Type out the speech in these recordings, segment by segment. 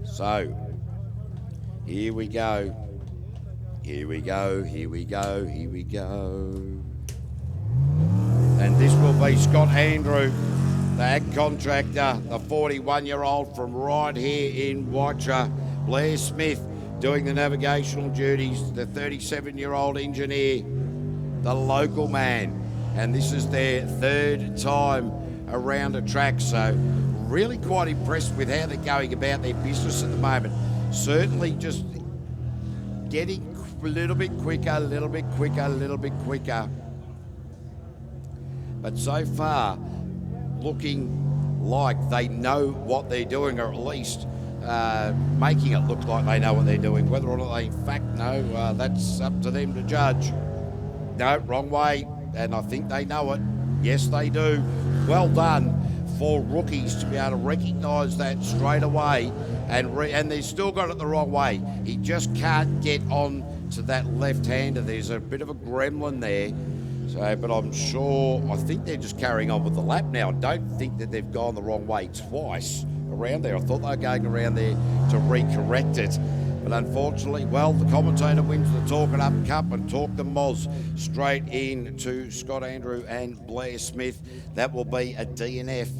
So, here we go. Here we go, here we go, here we go. And this will be Scott Andrew, the ag contractor, the 41-year-old from right here in Waitara. Blair Smith doing the navigational duties, the 37-year-old engineer, the local man. And this is their third time around a track, so really quite impressed with how they're going about their business at the moment. Certainly just getting a little bit quicker, a little bit quicker, a little bit quicker. But so far, looking like they know what they're doing, or at least making it look like they know what they're doing. Whether or not they in fact know, that's up to them to judge. No, wrong way, and I think they know it. Yes, they do. Well done for rookies to be able to recognise that straight away, and they've still got it the wrong way. He just can't get on to that left-hander. There's a bit of a gremlin there. So, but I'm sure, I think they're just carrying on with the lap now. I don't think that they've gone the wrong way twice around there. I thought they were going around there to recorrect it. But unfortunately, well, the commentator wins the Talk It Up Cup and Talk the Moz straight in to Scott Andrew and Blair Smith. That will be a DNF.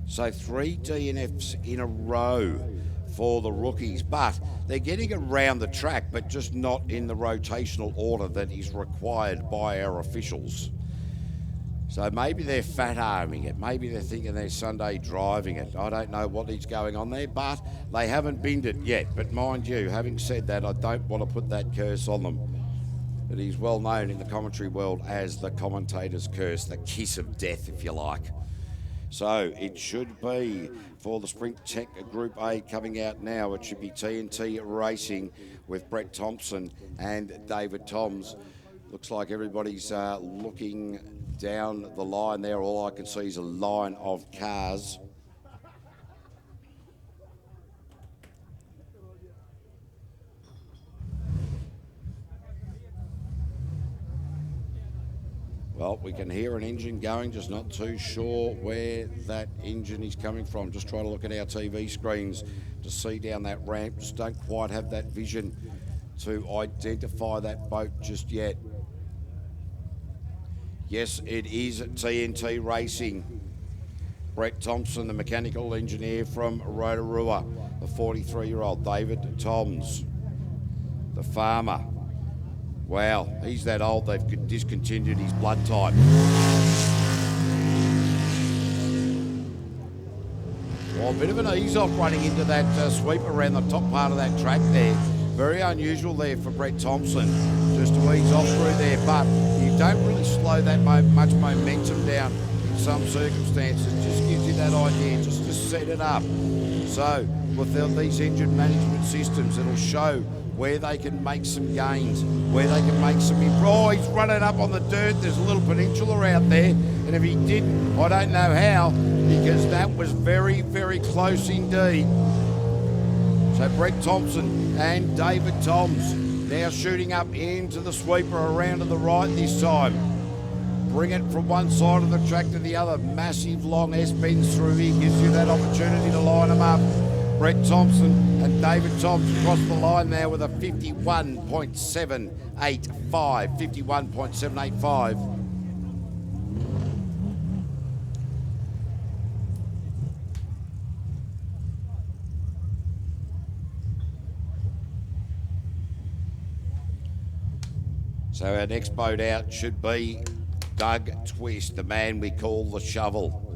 So 3 DNFs in a row for the rookies, but they're getting around the track, but just not in the rotational order that is required by our officials. So maybe they're fat-arming it. Maybe they're thinking they're Sunday driving it. I don't know what is going on there, but they haven't binned it yet. But mind you, having said that, I don't want to put that curse on them. It is well known in the commentary world as the commentator's curse, the kiss of death, if you like. So it should be for the Sprint Tech Group A coming out now. It should be TNT Racing with Brett Thompson and David Toms. Looks like everybody's looking down the line there. All I can see is a line of cars. Well, we can hear an engine going, just not too sure where that engine is coming from. Just trying to look at our TV screens to see down that ramp. Just don't quite have that vision to identify that boat just yet. Yes, it is TNT Racing. Brett Thompson, the mechanical engineer from Rotorua. The 43-year-old David Toms, the farmer. Wow, he's that old, they've discontinued his blood type. Well, a bit of an ease-off running into that sweep around the top part of that track there. Very unusual there for Brett Thompson, just to ease off through there. But you don't really slow that much momentum down in some circumstances. It just gives you that idea, just to set it up. So, with these engine management systems, it'll show where they can make some gains, where they can make some Oh, he's running up on the dirt. There's a little peninsula out there. And if he didn't, I don't know how, because that was very, very close indeed. So Brett Thompson and David Toms now shooting up into the sweeper around to the right this time. Bring it from one side of the track to the other. Massive long S-bends through here. Gives you that opportunity to line them up. Brett Thompson and David Toms across the line now with a 51.785. 51.785. So our next boat out should be Doug Twist, the man we call the shovel.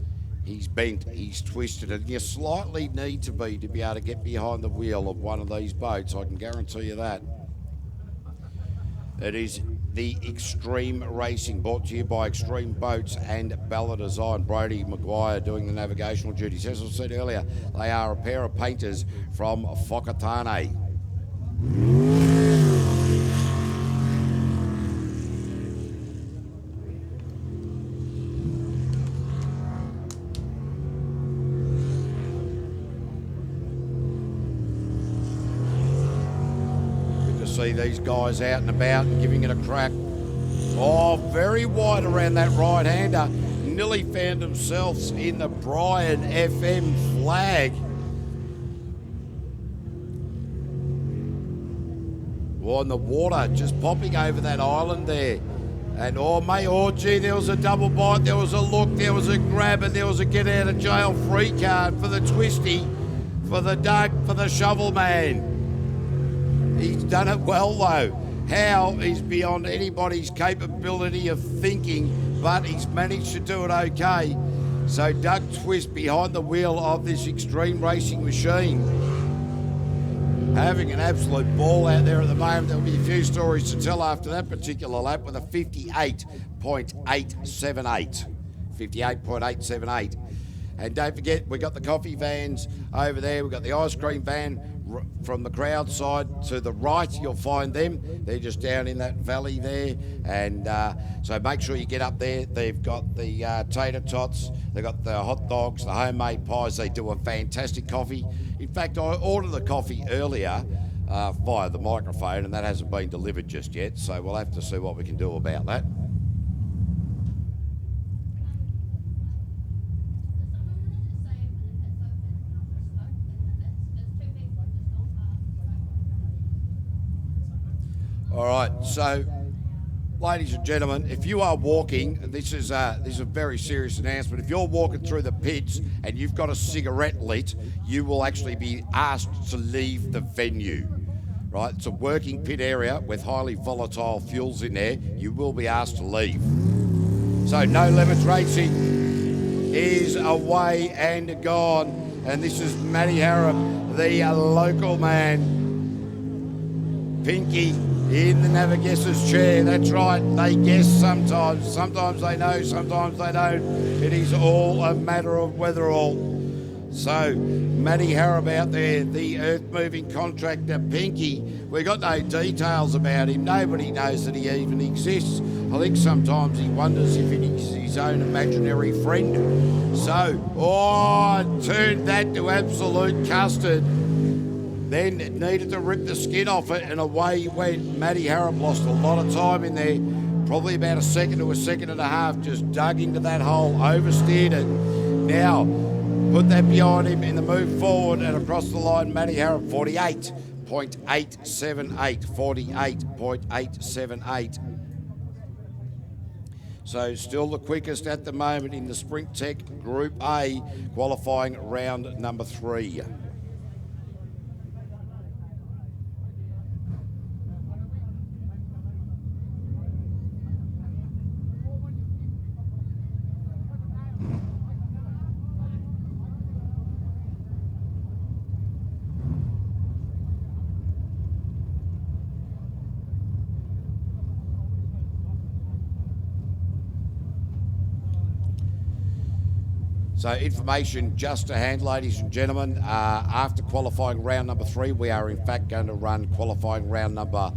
He's bent, he's twisted, and you slightly need to be able to get behind the wheel of one of these boats. I can guarantee you that. It is the Extreme Racing, brought to you by Extreme Boats and Ballard Design. Brody Maguire doing the navigational duties. As I said earlier, they are a pair of painters from Whakatane. see these guys out and about and giving it a crack. Oh, very wide around that right-hander. Nearly found themselves in the Brian FM flag. Oh, and the water just popping over that island there. And gee, there was a double bite, there was a look, there was a grab, and there was a get out of jail free card for the Twisty, for the Doug, for the Shovel Man. He's done it well though. How is beyond anybody's capability of thinking, but he's managed to do it okay. So Doug Twist behind the wheel of this extreme racing machine, having an absolute ball out there at the moment. There'll be a few stories to tell after that particular lap with a 58.878. 58.878. And don't forget, we've got the coffee vans over there. We've got the ice cream van from the crowd side to the right. You'll find them. They're just down in that valley there. And so make sure you get up there. They've got the tater tots. They've got the hot dogs, the homemade pies. They do a fantastic coffee. In fact, I ordered the coffee earlier via the microphone, and that hasn't been delivered just yet. So we'll have to see what we can do about that. All right, so ladies and gentlemen, if you are walking, this is a very serious announcement. If you're walking through the pits and you've got a cigarette lit, you will actually be asked to leave the venue. Right, it's a working pit area with highly volatile fuels in there. You will be asked to leave. So No Limits Racing is away and gone, and this is Matty Harem, the local man. Pinky in the Navigesser's chair. That's right, they guess sometimes. Sometimes they know, sometimes they don't. It is all a matter of weatherall. So, Matty Harem out there, the earth-moving contractor Pinky. We got no details about him. Nobody knows that he even exists. I think sometimes he wonders if he's his own imaginary friend. So, turned that to absolute custard. Then it needed to rip the skin off it, and away he went. Matty Harem lost a lot of time in there, probably about a second to a second and a half, just dug into that hole, oversteered it. Now, put that behind him in the move forward and across the line, Matty Harem, 48.878, 48.878. So still the quickest at the moment in the Sprint Tech Group A, qualifying round number 3. So information just to hand, ladies and gentlemen. After qualifying round number 3, we are in fact going to run qualifying round number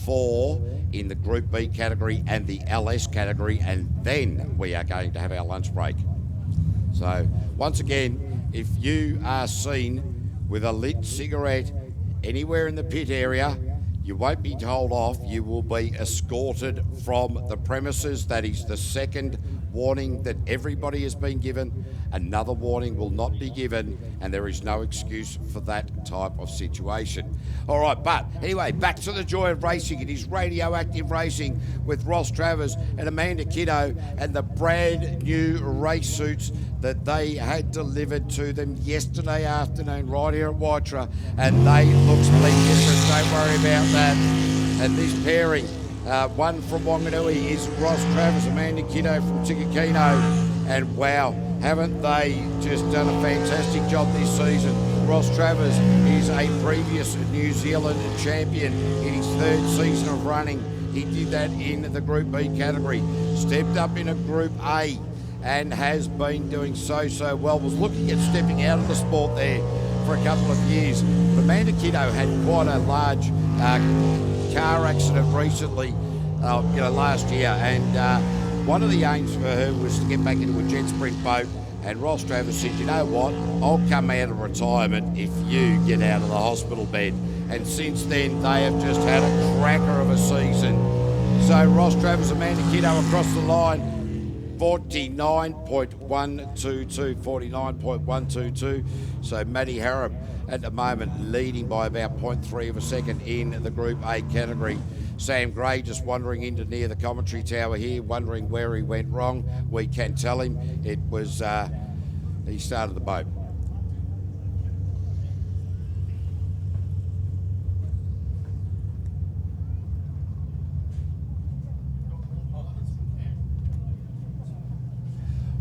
4 in the Group B category and the LS category, and then we are going to have our lunch break. So once again, if you are seen with a lit cigarette anywhere in the pit area, you won't be told off. You will be escorted from the premises. That is the second warning that everybody has been given. Another warning will not be given, and there is no excuse for that type of situation. All right, but anyway, back to the joy of racing. It is Radioactive Racing with Ross Travers and Amanda Kiddo, and the brand new race suits that they had delivered to them yesterday afternoon right here at Waitara, and they look splendid. Don't worry about that. And this pairing, one from Wanganui is Ross Travers, Amanda Kiddo from Tikakino, and wow, haven't they just done a fantastic job this season? Ross Travers is a previous New Zealand champion in his 3rd season of running. He did that in the Group B category, stepped up in a Group A and has been doing so well. Was looking at stepping out of the sport there for a couple of years. But Amanda Kiddo had quite a large car accident recently, last year, and one of the aims for her was to get back into a jet sprint boat, and Ross Travers said, you know what, I'll come out of retirement if you get out of the hospital bed. and since then they have just had a cracker of a season. So Ross Travers, Amanda Kiddo across the line, 49.122, 49.122. So Maddie Harem at the moment leading by about 0.3 of a second in the Group A category. Sam Gray just wandering into near the commentary tower here, wondering where he went wrong. We can tell him it was, he started the boat.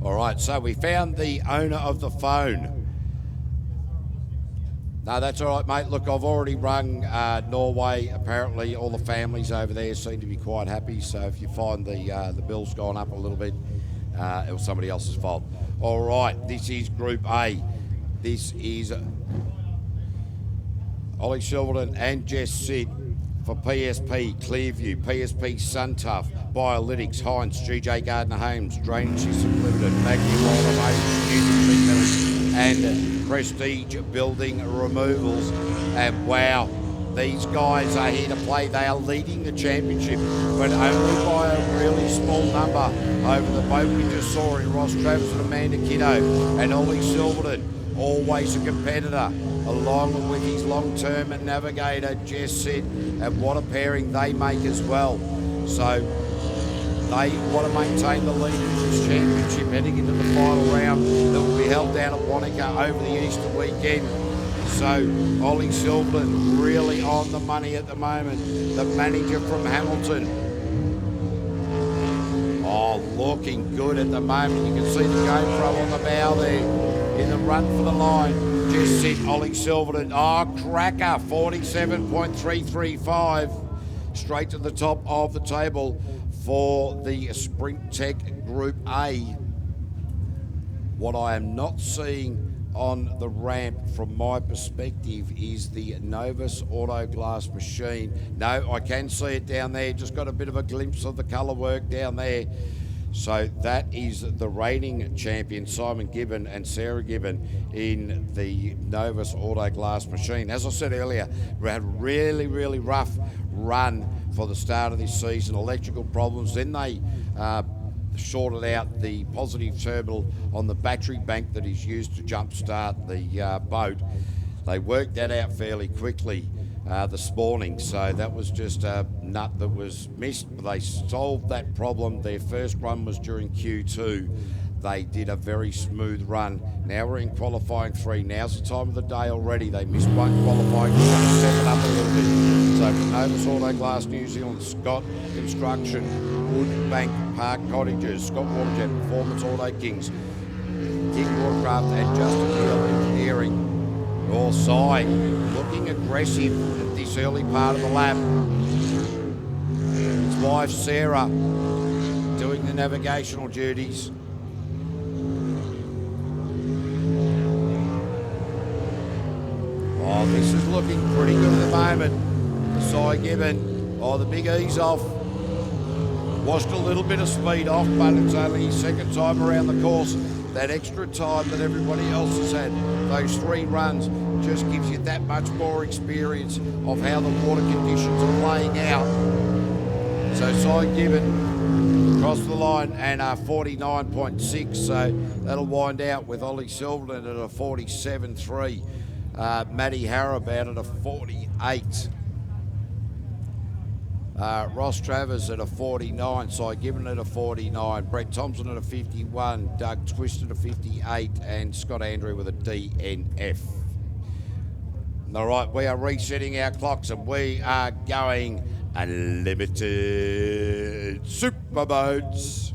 All right, so we found the owner of the phone. No, that's all right, mate. Look, I've already rung Norway. Apparently, all the families over there seem to be quite happy. So if you find the bill's gone up a little bit, it was somebody else's fault. All right, this is Group A. This is Ollie Silverton and Jess Sid for PSP, Clearview, PSP Suntough, Biolytics, Heinz, GJ Gardner Homes, Drainage System Limited, Maggie Automation, Music Treatment, and Prestige Building Removals. And wow, these guys are here to play. They are leading the championship, but only by a really small number over the boat we just saw in Ross Travers and Amanda Kiddo, and Ollie Silverton, always a competitor, along with his long-term navigator, Jess Sid, and what a pairing they make as well. So they want to maintain the lead in this championship heading into the final round that will be held down at Wanaka over the Easter weekend. So Ollie Silverton really on the money at the moment. The manager from Hamilton. Oh, looking good at the moment. You can see the GoPro on the bow there in the run for the line. Just sit Ollie Silverton. Oh, cracker, 47.335. Straight to the top of the table for the Sprint Tech Group A. What I am not seeing on the ramp from my perspective is the Novus Auto Glass machine. No, I can see it down there. Just got a bit of a glimpse of the colour work down there. So that is the reigning champion, Simon Gibbon and Sarah Gibbon, in the Novus Auto Glass machine. As I said earlier, we had a really, really rough run for the start of this season. Electrical problems. Then they shorted out the positive terminal on the battery bank that is used to jumpstart the boat. They worked that out fairly quickly this morning, so that was just a nut that was missed. But they solved that problem. Their first run was during Q2. They did a very smooth run. Now we're in qualifying 3. Now's the time of the day already. They missed one qualifying, trying to step it up a little bit. So from Novus Auto Glass New Zealand, Scott Construction, Woodbank Park Cottages, Scott Waterjet, Performance Auto Kings, King Watercraft, and Justin Hill Engineering. All side, looking aggressive at this early part of the lap. His wife Sarah doing the navigational duties. Oh, this is looking pretty good at the moment. The side given. Oh, the big ease off. Washed a little bit of speed off, but it's only his second time around the course. That extra time that everybody else has had, those 3 runs, just gives you that much more experience of how the water conditions are playing out. So side given across the line and 49.6, so that'll wind out with Ollie Silverton at a 47.3. Maddie Harem out at a 48. Ross Travers at a 49, Cy Gibbon at a 49, Brett Thompson at a 51, Doug Twist at a 58, and Scott Andrew with a DNF. All right, we are resetting our clocks and we are going unlimited superboats.